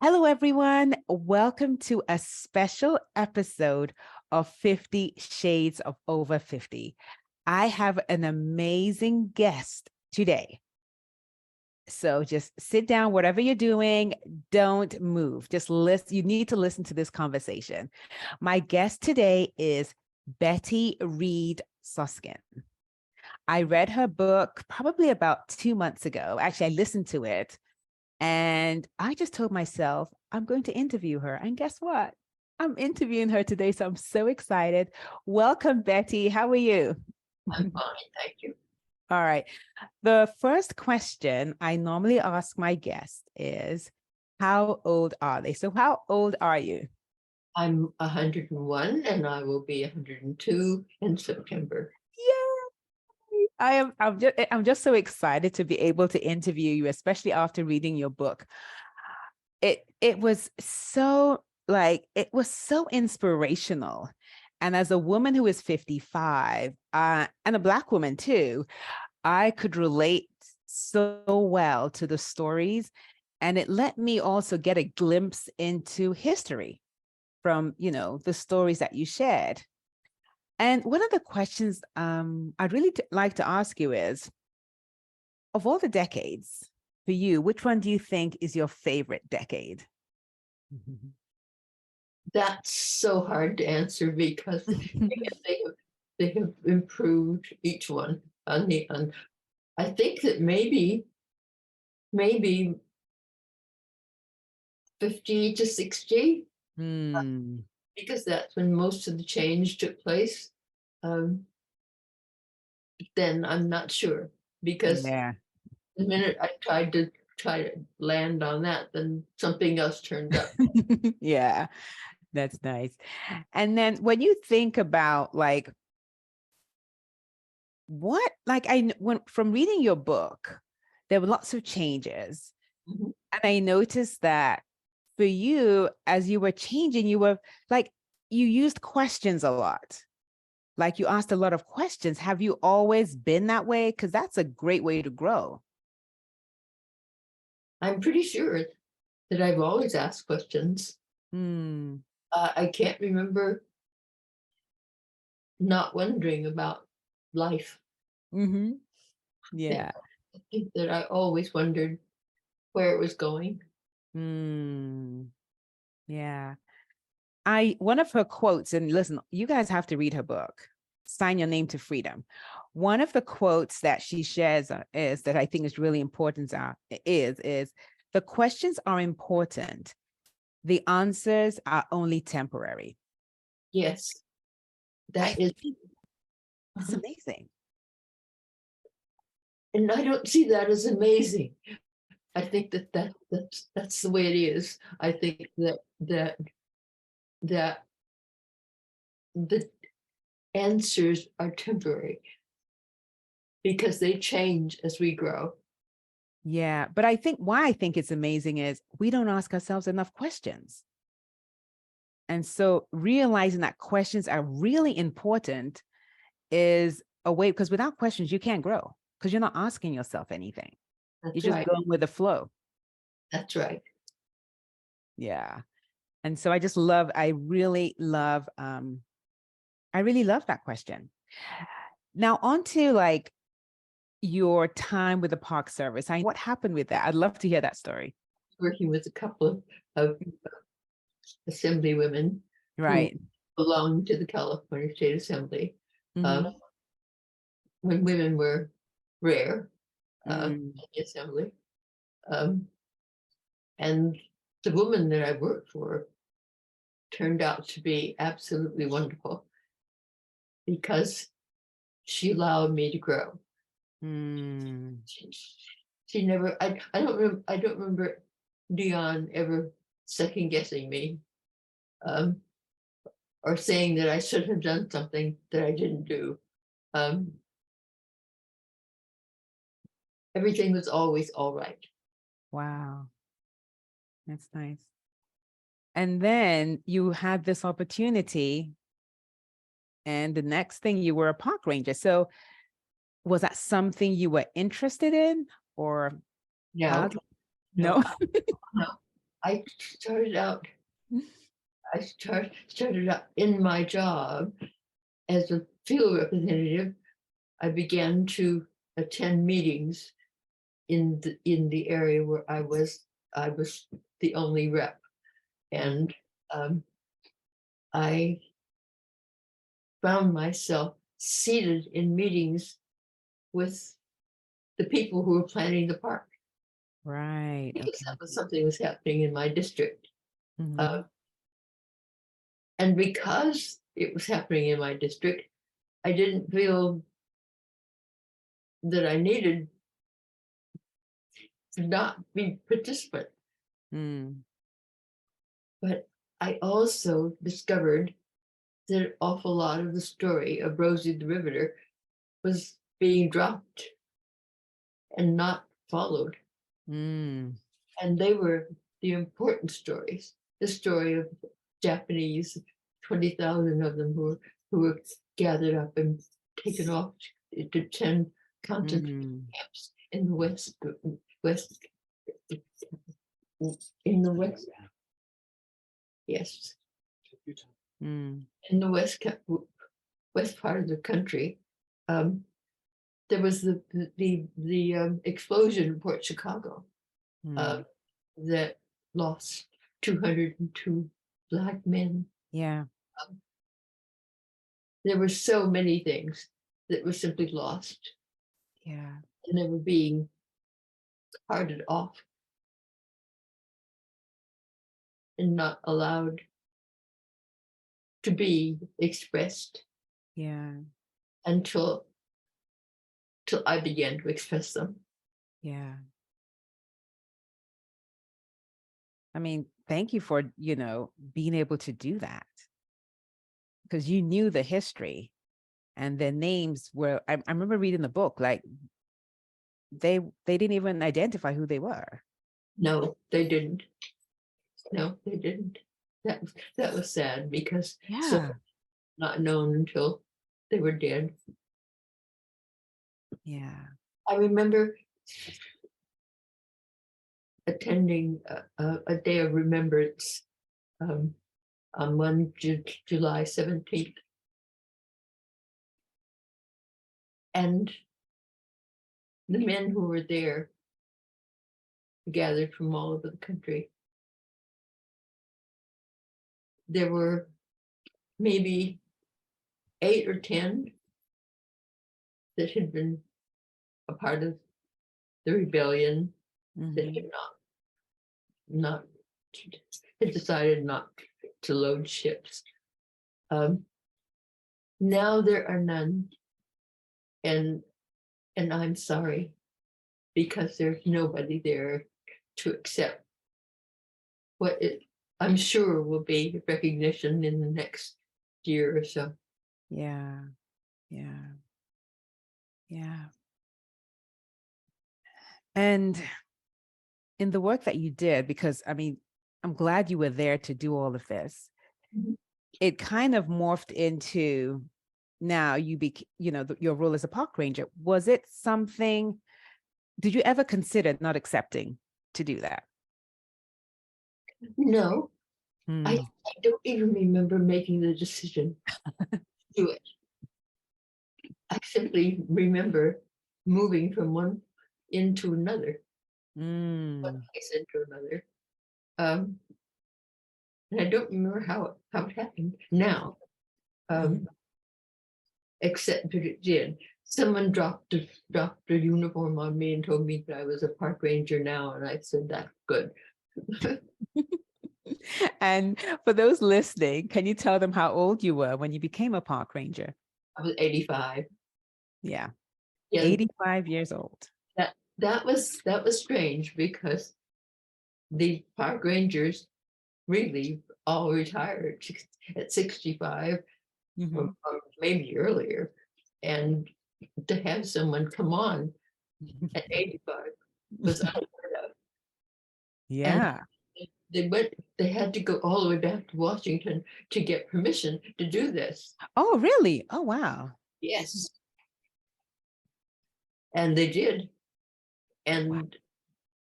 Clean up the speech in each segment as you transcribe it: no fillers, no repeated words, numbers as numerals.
Hello, everyone. Welcome to a special episode of 50 Shades of Over 50. I have an amazing guest today. So just sit down, whatever you're doing, don't move. Just listen. You need to listen to this conversation. My guest today is Betty Reid Soskin. I read her book probably about 2 months ago. Actually, I listened to it. And I just told myself, I'm going to interview her. And guess what? I'm interviewing her today. So I'm so excited. Welcome, Betty. How are you? I'm fine, thank you. All right. The first question I normally ask my guests is, how old are they? So how old are you? I'm 101 and I will be 102 in September. Yeah, I'm just so excited to be able to interview you, especially after reading your book. It was so inspirational. And as a woman who is 55, and a Black woman too, I could relate so well to the stories. And it let me also get a glimpse into history from, the stories that you shared. And one of the questions I'd really like to ask you is, of all the decades for you, which one do you think is your favorite decade? That's so hard to answer because they have improved each one. I think that maybe 50 to 60, Hmm. because that's when most of the change took place. Um, then I'm not sure, because Yeah. the minute I try to land on that, then something else turned up. Yeah, that's nice. And then when you think about when from reading your book, there were lots of changes. Mhm. And I noticed that for you, as you were changing, you were like, you used questions a lot. Like you asked a lot of questions. Have you always been that way? Because that's a great way to grow. I'm pretty sure that I've always asked questions. Hmm. I can't remember not wondering about life. Mm-hmm. I Yeah. think that I always wondered where it was going. Hmm. Yeah. One of her quotes, and listen, you guys have to read her book, Sign Your Name to Freedom. One of the quotes that she shares is that I think is really important is the questions are important. The answers are only temporary. Yes, I that is, think that's amazing. and I don't see that as amazing. I think that's the way it is. I think that the answers are temporary because they change as we grow. Yeah. But I think why I think it's amazing is we don't ask ourselves enough questions. And so realizing that questions are really important is a way, because without questions, you can't grow because you're not asking yourself anything. You're That's just right. going with the flow. That's right. Yeah. And so I really love that question. Now on to your time with the Park Service. What happened with that? I'd love to hear that story. Working with a couple of assembly women who Right. belonged to the California State Assembly, Mm-hmm. when women were rare in Mm. the assembly. Um, and the woman that I worked for turned out to be absolutely wonderful because she allowed me to grow. Mm. She, she never, I don't remember Dion ever second guessing me, um, or saying that I should have done something that I didn't do. Um, Everything was always all right. Wow. That's nice. And then you had this opportunity, and the next thing you were a park ranger. So was that something you were interested in, or how? No, no, No. no. I started out, started out in my job as a field representative. I began to attend meetings in the area where I was the only rep, and I found myself seated in meetings with the people who were planning the park, Right. because Okay. that was something was happening in my district. Mhm. And because it was happening in my district, I didn't feel that I needed to not be participant. Mm. But I also discovered that an awful lot of the story of Rosie the Riveter was being dropped and not followed. Mm. And they were the important stories. The story of Japanese, 20,000 of them who were gathered up and taken off to 10 concentration Mm. camps in the west, in the west, yes, Mm. in the west part of the country. There was the explosion in Port Chicago Mm. that lost 202 Black men. Yeah. There were so many things that were simply lost, Yeah. and they were being carted off and not allowed to be expressed Yeah. until I began to express them. Yeah. I mean, thank you for, being able to do that, because you knew the history and the names were, I remember reading the book, like they didn't even identify who they were. No, they didn't. No, they didn't. That was sad, because so Yeah. not known until they were dead. Yeah. I remember attending a day of remembrance um, on July 17th. And the men who were there gathered from all over the country. There were maybe 8 or 10 that had been a part of the rebellion, that Mhm. had not had decided not to load ships. Now there are none, and I'm sorry, because there's nobody there to accept what I'm sure will be recognition in the next year or so. Yeah. Yeah. Yeah. And in the work that you did, because I mean, I'm glad you were there to do all of this. Mhm. It kind of morphed into, now your role as a park ranger. Was it something, did you ever consider not accepting to do that? No, I, Hmm. I don't even remember making the decision to do it. I simply remember moving from one into another, one Mm. place into another. Um, and I don't remember how it happened now, Mhm. except that it did. Someone dropped a uniform on me and told me that I was a park ranger now, and I said, "That's good." And for those listening, can you tell them how old you were when you became a park ranger? I was 85. Yeah, Yeah, 85 years old. that was strange, because the park rangers really all retired at 65, or Mhm. maybe earlier, and to have someone come on at 85 was unheard of. And Yeah. they had to go all the way back to Washington to get permission to do this. Oh, really? Oh, wow. Yes, and they did, Wow. and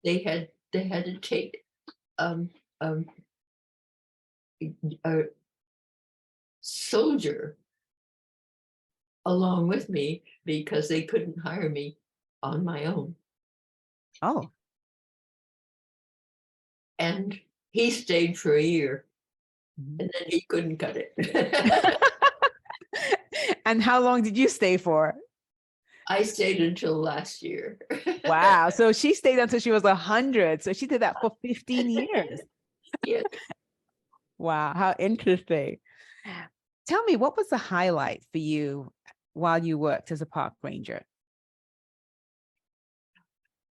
they had to take a soldier along with me because they couldn't hire me on my own. Oh. And he stayed for a year Mhm. and then he couldn't cut it. And how long did you stay for? I stayed until last year. Wow. So she stayed until she was 100. So she did that for 15 years. Yes. Wow. How interesting. Tell me, what was the highlight for you while you worked as a park ranger?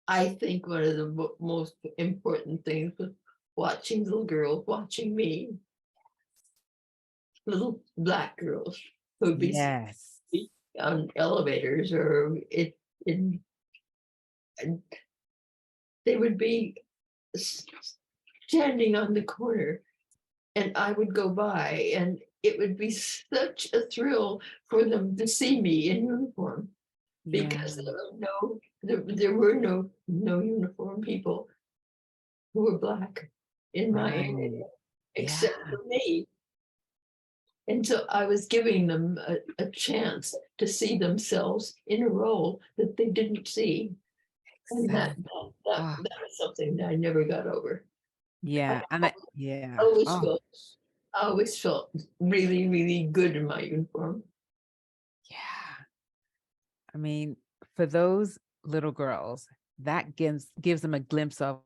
I think one of the most important things was watching little girls watching me, little Black girls who would be Yes. on elevators or in and they would be standing on the corner and I would go by and it would be such a thrill for them to see me in uniform Yeah. because there were no uniform people who were Black in my area Right. Yeah. except for me. And so I was giving them a chance to see themselves in a role that they didn't see. And that, Exactly. that, that, Oh, that was something that I never got over. I yeah. And yeah. always Oh, felt, I always felt really, really good in my uniform. yeah. I mean, for those little girls, that gives them a glimpse of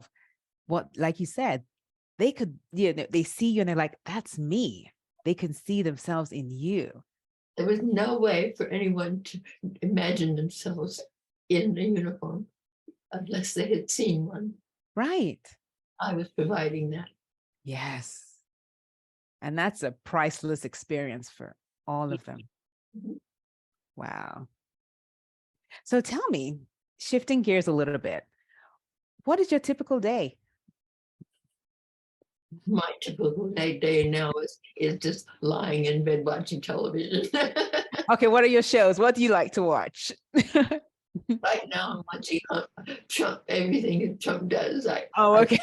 what, like you said, they could, they see you and they're like, that's me. They can see themselves in you. There was no way for anyone to imagine themselves in a uniform unless they had seen one. Right. I was providing that. Yes. And that's a priceless experience for all of them. Mhm. Wow. So tell me, shifting gears a little bit, what is your typical day? My typical day now is just lying in bed watching television. Okay, what are your shows? What do you like to watch? Right now, I'm watching Trump, everything that Trump does. Oh, okay.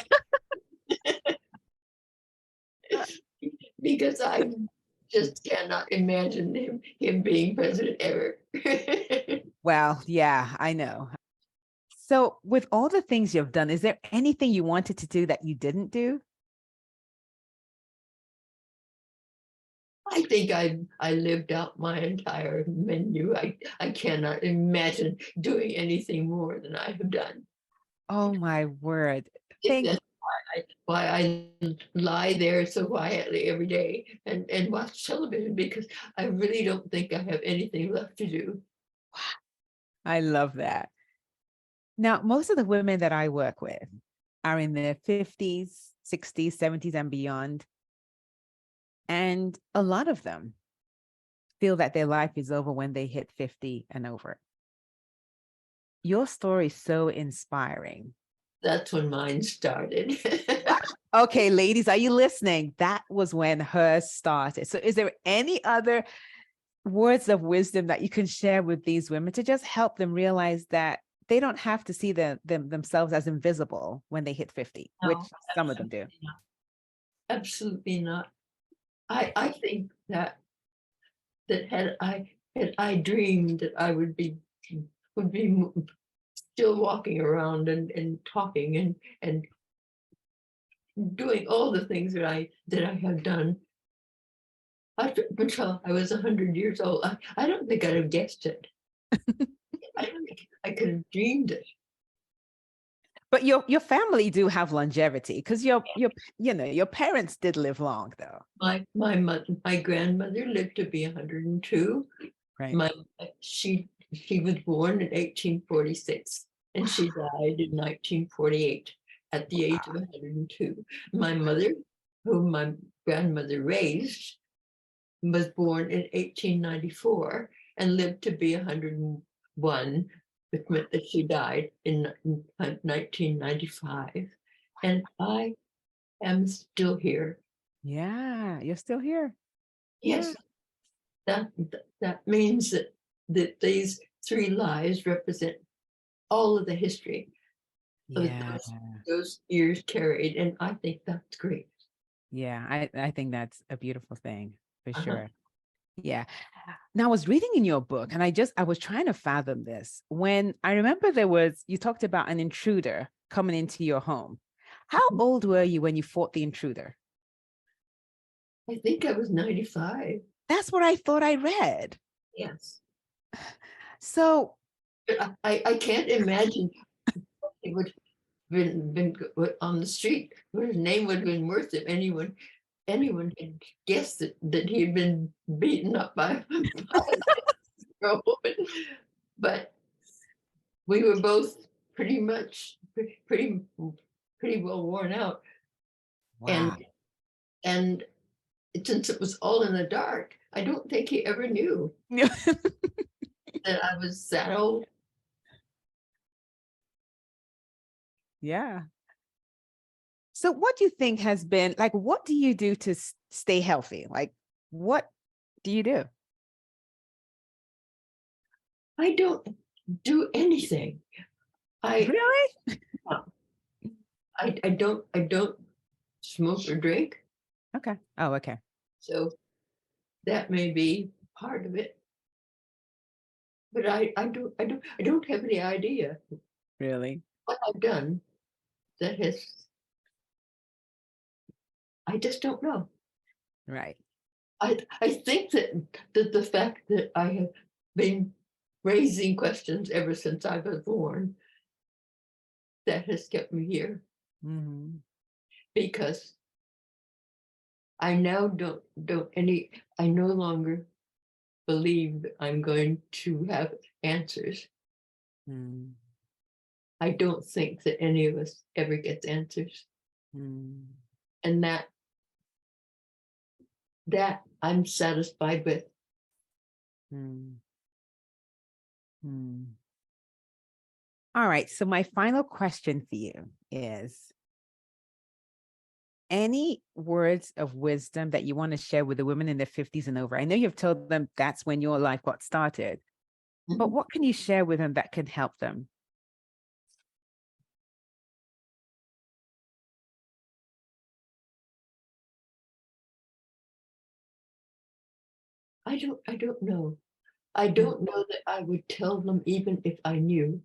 Because I just cannot imagine him being president ever. Well, yeah, I know. So, with all the things you've done, is there anything you wanted to do that you didn't do? I think I lived out my entire menu. I cannot imagine doing anything more than I have done. Oh my word. Think Thank that's why I lie there so quietly every day and watch television because I really don't think I have anything left to do. I love that. Now, most of the women that I work with are in their 50s, 60s, 70s, and beyond. And a lot of them feel that their life is over when they hit 50 and over. Your story is so inspiring. That's when mine started. Okay, ladies, are you listening? That was when hers started. So, is there any other words of wisdom that you can share with these women to just help them realize that they don't have to see themselves as invisible when they hit 50, which No, some of them do? absolutely not. Absolutely not. I think that had I dreamed that I would be still walking around and talking and doing all the things that I have done until I was 100 years old. I don't think I'd have guessed it. I don't think I could have dreamed it. But your family do have longevity because your parents did live long though. My grandmother lived to be 102. Right. My she was born in 1846 and she died in 1948 at the age of 102. My mother, whom my grandmother raised, was born in 1894 and lived to be 101, which meant that she died in 1995. And I am still here. Yeah, you're still here. Yeah. Yes, that that means that these three lives represent all of the history Yeah. those years carried, and I think that's great. Yeah. I think that's a beautiful thing for Uh-huh. sure. Yeah. Now I was reading in your book and I was trying to fathom this. When I remember you talked about an intruder coming into your home. How old were you when you fought the intruder? I think I was 95. That's what I thought I read. Yes. So, But I can't imagine it would been on the street, what his name would have been worth if anyone had guessed that he had been beaten up by a woman. But we were both pretty much pretty well worn out. wow. And since it was all in the dark, I don't think he ever knew that I was that old. Yeah. So what do you think has been like, what do you do to stay healthy? Like, what do you do? I don't do anything. I Really? I don't smoke or drink, Okay. Oh, okay. so that may be part of it. But I don't have any idea Really? what I've done that has. I just don't know. Right. I think that the fact that I have been raising questions ever since I was born, that has kept me here, Mhm. because I now I no longer believe that I'm going to have answers. Mm. I don't think that any of us ever gets answers. Mm. And that I'm satisfied with. Mm. Mm. All right. So my final question for you is any words of wisdom that you want to share with the women in their 50s and over? I know you've told them that's when your life got started, but what can you share with them that can help them? I don't know. I don't know that I would tell them even if I knew,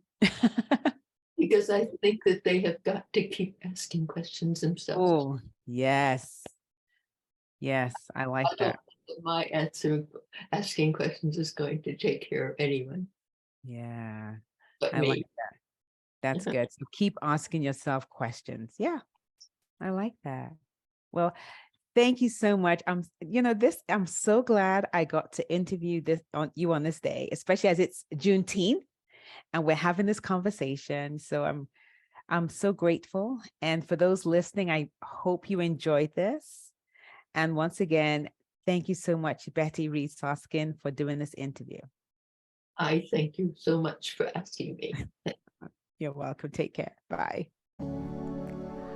because I think that they have got to keep asking questions themselves. Oh, yes. Yes, I like I don't that. think that my answer asking questions is going to take care of anyone Yeah, but I like me. that. That's good. So keep asking yourself questions. Yeah, I like that. Well, thank you so much. I'm so glad I got to interview on this day, especially as it's Juneteenth and we're having this conversation. So I'm so grateful. And for those listening, I hope you enjoyed this. And once again, thank you so much, Betty Reid Soskin, for doing this interview. I thank you so much for asking me. You're welcome. Take care. Bye.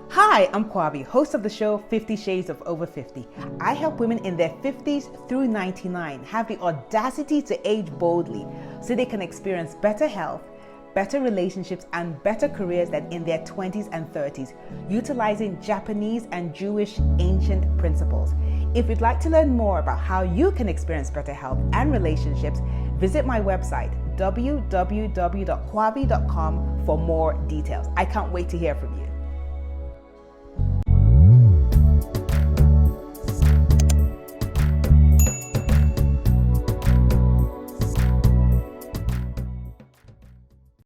Hi, I'm Kwabi, host of the show 50 Shades of Over 50. I help women in their 50s through 99 have the audacity to age boldly so they can experience better health, better relationships, and better careers than in their 20s and 30s, utilizing Japanese and Jewish ancient principles. If you'd like to learn more about how you can experience better health and relationships, visit my website, www.kwabi.com, for more details. I can't wait to hear from you.